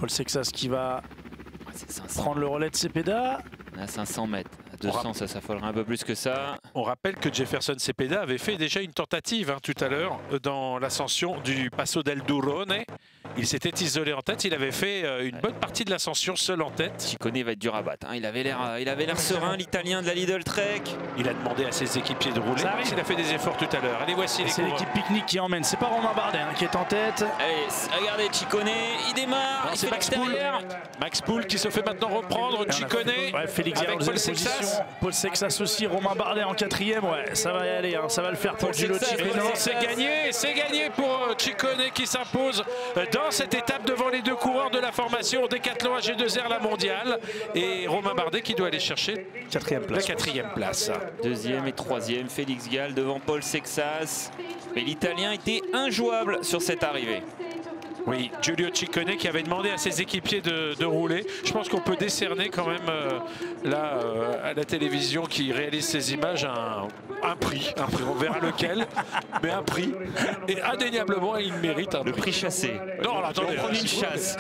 Paul Sexas qui va C'est 500. prendre le relais de Cepeda. À 500 mètres. À 200, ça s'affolerait un peu plus que ça. On rappelle que Jefferson Cepeda avait fait déjà une tentative tout à l'heure dans l'ascension du Passo del Durrone. Il s'était isolé en tête, il avait fait une bonne partie de l'ascension seul en tête. Ciccone va être dur à battre. Hein. Il avait l'air serein, l'Italien de la Lidl Trek. Il a demandé à ses équipiers de rouler. Il a fait des efforts tout à l'heure. Allez, voici les C'est coureurs. l'équipe Picnic qui emmène. C'est pas Romain Bardet qui est en tête. Allez, regardez Ciccone, il démarre. Non, Il c'est fait Max Poul. l'extérieur. Max Poul qui se fait maintenant reprendre. Ciccone Ouais, Félix avec Gall, Paul deuxième Sexas. position. Paul Sexas aussi. Romain Bardet en quatrième. Ouais, ça va y aller. Hein. Ça va le faire pour Paul Giulio Sexas, Ciccone. Et non, c'est gagné pour Ciccone qui s'impose dans cette étape devant les deux coureurs de la formation Décathlon AG2R la mondiale. Et Romain Bardet qui doit aller chercher Quatrième la place. quatrième place. Deuxième et troisième, Félix Gall devant Paul Sexas. Mais l'Italien était injouable sur cette arrivée. Oui, Giulio Ciccone qui avait demandé à ses équipiers de rouler. Je pense qu'on peut décerner quand même là à la télévision qui réalise ces images un prix. On verra lequel, mais un prix. Et indéniablement, il mérite un Le prix. prix chassé. Non, alors, attendez, On prend une chasse.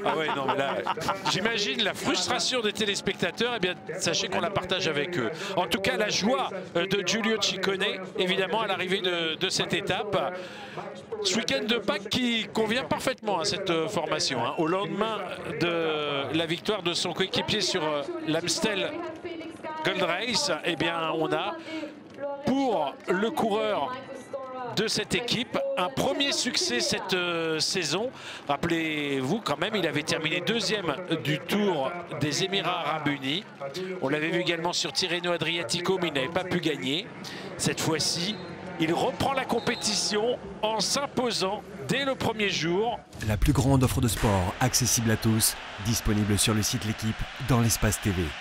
Ah ouais, non, mais là, j'imagine la frustration des téléspectateurs. Eh bien, sachez qu'on la partage avec eux. En tout cas, la joie de Giulio Ciccone, évidemment, à l'arrivée de cette étape. Ce week-end de Pâques qui convient parfaitement à cette formation. Au lendemain de la victoire de son coéquipier sur l'Amstel Gold Race, eh bien, on a pour le coureur de cette équipe un premier succès cette saison. Rappelez-vous quand même, il avait terminé deuxième du Tour des Émirats Arabes Unis. On l'avait vu également sur Tirreno Adriatico, mais il n'avait pas pu gagner. Cette fois-ci, il reprend la compétition en s'imposant dès le premier jour. La plus grande offre de sport accessible à tous, disponible sur le site L'Équipe dans l'espace TV.